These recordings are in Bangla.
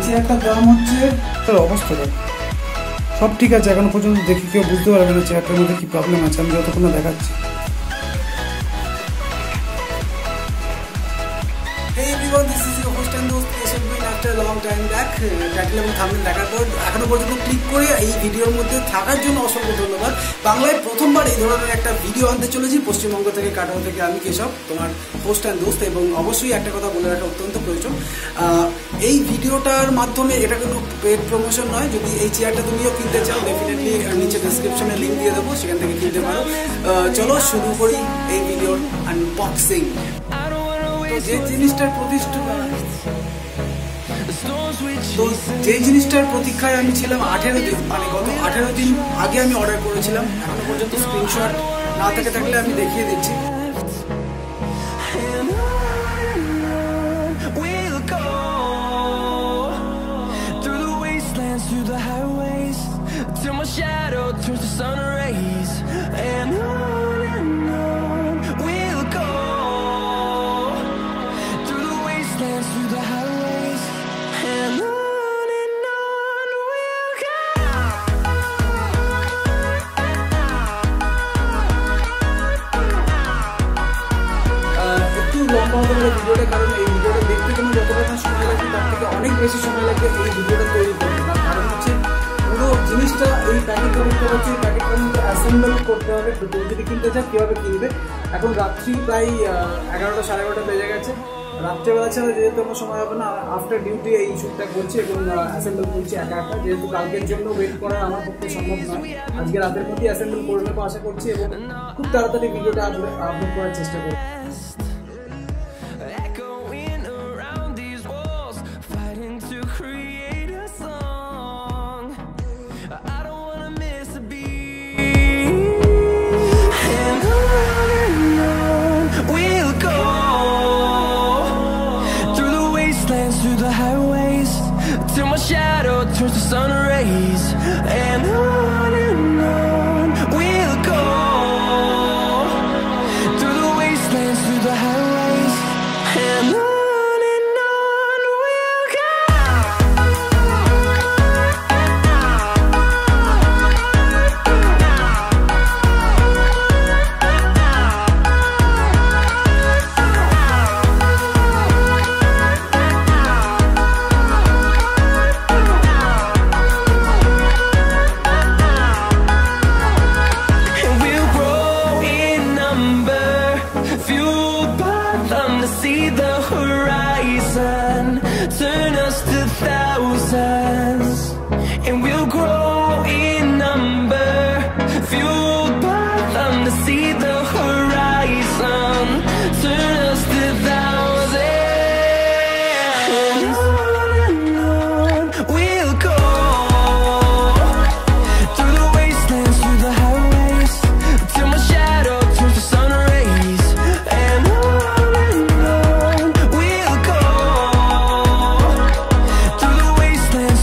চেয়ারটার দাম হচ্ছে, অবস্থা দেখ সব ঠিক আছে, এখনো পর্যন্ত দেখি কেউ বুঝতে পারবে না চেয়ারটার মধ্যে কি প্রবলেম আছে, আমি যতক্ষণ না দেখাচ্ছি। Hey everyone, this is your host and host keshabguin after a long time back. Title এবং থাম্বনেল দেখার পর এখনো পর্যন্ত ক্লিক করে এই ভিডিওর মধ্যে থাকার জন্য অসংখ্য ধন্যবাদ। বাংলায় প্রথমবার এই ধরনের একটা ভিডিও আনতে চলেছি পশ্চিমবঙ্গ থেকে, কাটোয়া থেকে। আমি কেশব, তোমার হোস্ট অ্যান্ড দোস্ত। এবং অবশ্যই একটা কথা বলে রাখা অত্যন্ত প্রয়োজন, এই ভিডিওটার মাধ্যমে এটা কোনো পেড প্রমোশন নয়। যদি এই চেয়ারটা তুমিও কিনতে চাও, ডেফিনেটলি নিচে ডেসক্রিপশনে লিঙ্ক দিয়ে দেবো, সেখান থেকে কিনতে পারো। চলো শুরু করি এই ভিডিওর আনবক্সিং। যে জিনিসটার প্রতীক্ষায় আমি ছিলাম 18 দিন, মানে গত 18 দিন আগে আমি অর্ডার করেছিলাম। এখনো পর্যন্ত স্ক্রিনশট না থাকলে আমি দেখিয়ে দিচ্ছি। ভিডিওটা, কারণ এই ভিডিওটা দেখতে তোমার যতটা না সময় লাগবে তার থেকে অনেক বেশি সময় লাগবে এই ভিডিওটা তৈরি করতে। তার কারণ হচ্ছে পুরো জিনিসটা এই প্যাকেট করতে হচ্ছে, প্যাকেটটার মধ্যে অ্যাসেম্বল করতে হবে। তো তুমি যদি কিনতে চাও কীভাবে কিনবে? এখন রাত্রি প্রায় 11টা সাড়ে 11টা বেজে গেছে। রাত্রেবেলা ছাড়া যেহেতু আমার সময় হবে না, আফটার ডিউটি এই শ্যুটটা করছি এবং অ্যাসেম্বল করছি একা একা, যেহেতু কালকের জন্য ওয়েট করা আমার পক্ষে সম্ভব নয়। আজকে রাতের মধ্যেই অ্যাসেম্বল করে নেবো আশা করছি, এবং খুব তাড়াতাড়ি ভিডিওটা আপলোড করার চেষ্টা করব। Till my shadow turns to sun rays, and on we'll go through the wastelands, through the highways, and on we'll go. See the horizon, turn us to thousands, and we'll grow in number, fueled by them to see the horizon, turn us to thousands, and on we'll go through the wastelands, through the highways, till my shadow turns to sun rays, and we'll go through the wastelands,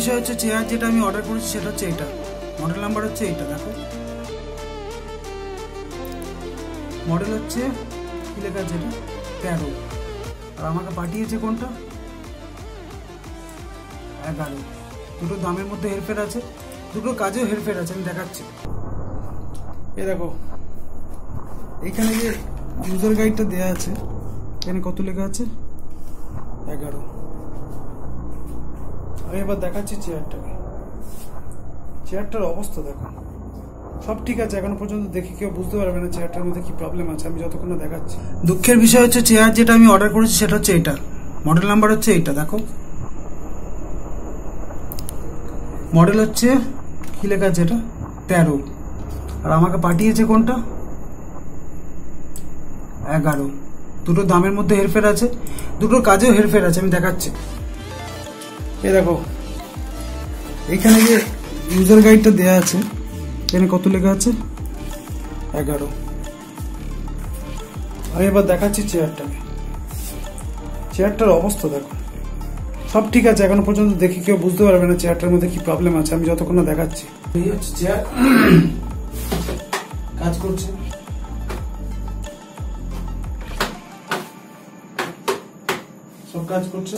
বিষয় হচ্ছে চেয়ার যেটা আমি অর্ডার করেছি সেটা হচ্ছে এটা, মডেল নাম্বার হচ্ছে এইটা, দেখো মডেল হচ্ছে কি লেখা আছে এটা 13, আর আমাকে পাঠিয়েছে কোনটা 11। দুটো দামের মধ্যে হেরফের আছে, দুটো কাজেও হেরফের আছে, আমি দেখাচ্ছি। এই দেখো এইখানে যে ইউজার গাইডটা দেওয়া আছে এখানে কত লেখা আছে 11। আমি এবার দেখাচ্ছি চেয়ারটাকে, চেয়ারটার অবস্থা দেখো, সব ঠিক আছে এখনো পর্যন্ত, দেখি কেউ বুঝতে পারবে না চেয়ারটার মধ্যে কি প্রবলেম আছে আমি যতক্ষণ না দেখাচ্ছি। দুঃখের বিষয় হচ্ছে চেয়ার যেটা আমি অর্ডার করেছি সেটা হচ্ছে এটা, মডেল নাম্বার হচ্ছে এইটা, দেখো মডেল হচ্ছে কি লেখা আছে এটা 13, আর আমাকে পাঠিয়েছে কোনটা 11। দুটো দামের মধ্যে হেরফের আছে, দুটো কাজেও হেরফের আছে, আমি দেখাচ্ছি। এই দেখো এইখানে যে ইউজার গাইডটা দেওয়া আছে এখানে কত লেখা আছে 11। আমি এবার দেখাচ্ছি চেয়ারটাকে, চেয়ারটার অবস্থা দেখো, সব ঠিক আছে এখনো পর্যন্ত, দেখি কেউ বুঝতে পারবে না চেয়ারটার মধ্যে কি প্রবলেম আছে আমি যতক্ষণ না দেখাচ্ছি। এই হচ্ছে চেয়ার, কাজ করছে, সব কাজ করছে।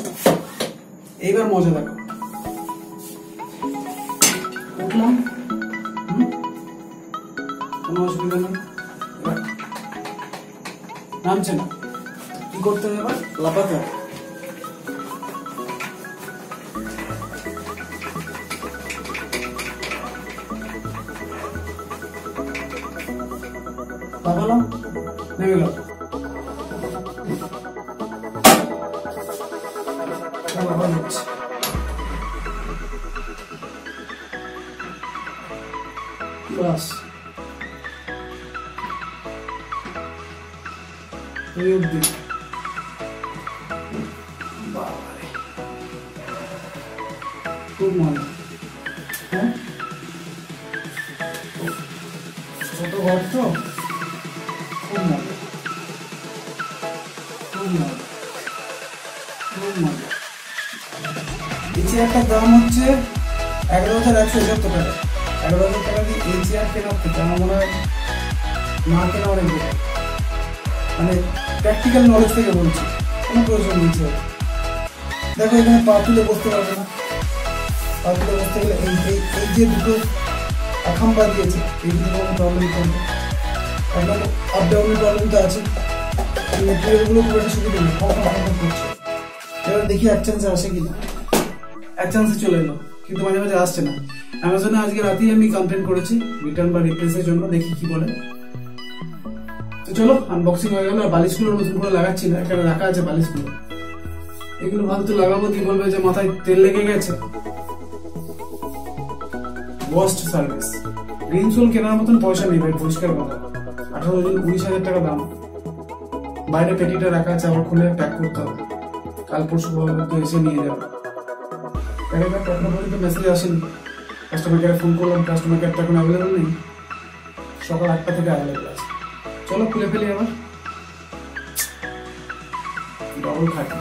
এইবার মজা দেখো, উঠলাম কোনো অসুবিধা নেই, নামছে না, কি করতে হবে এবার লাফাতে হবে। লাফালাম, নেমে গেল, বাস এই অবধি। খুব মজা, হ্যাঁ ছোট ঘর তো, খুব মজা, খুব মজা, খুব মজা। এই চেয়ারটার দাম হচ্ছে 11,171 টাকা। 11,000 টাকা দিয়ে এই চেয়ার কেনা হচ্ছে আমার মনে হয় না কেনা অনেক বেটার, মানে প্র্যাকটিক্যাল নলেজ থেকে বলছি, কোনো প্রয়োজন নেই চেয়ার। দেখো এখানে পা তুলে বসতে পারবে না, পা তুলে বসতে গেলে এই যে দুটো আখাম্বা দিয়েছে এই দুটো কোনো প্রবলেম করবে, একদম আপ ডাউনের প্রবলেম তো আছে, মেটেরিয়ালগুলো খুব একটা সুবিধা নেই, কখন করছে। এবার দেখি এক চান্সে আসে কিনা, এক চান্সে চলে এলো কিন্তু মাঝে মাঝে আসছে না। অ্যামাজনে আজকে রাতেই আমি কমপ্লেন করেছি রিটার্ন বা রিপ্লেসের জন্য, দেখি কি বলে। তো চলো আনবক্সিং হয়ে গেল, আর বালিশগুলো নতুন করে লাগাচ্ছি না, এখানে রাখা আছে বালিশগুলো, এগুলো ফালতু লাগাবো, দিয়ে বলবে যে মাথায় তেল লেগে গেছে। Waste service. গ্রিন সোল কেনার মতন পয়সা নেই ভাই, পরিষ্কার কথা। 18 জন 19,000 টাকা দাম, বাইরে পেটিটা রাখা আছে, আবার খুলে প্যাক করতে হবে, কাল পরশু তো এসে নিয়ে যাবে। এখনো পর্যন্ত মেসেজ আসেনি, কাস্টমার কেয়ারে ফোন করলাম, কাস্টমার কেয়ারটা এখন অ্যাভেলেবল নেই, সকাল 8টা থেকে অ্যাভেলেবল আছে। চলো খুলে ফেলি আবার, ডবল খাটি।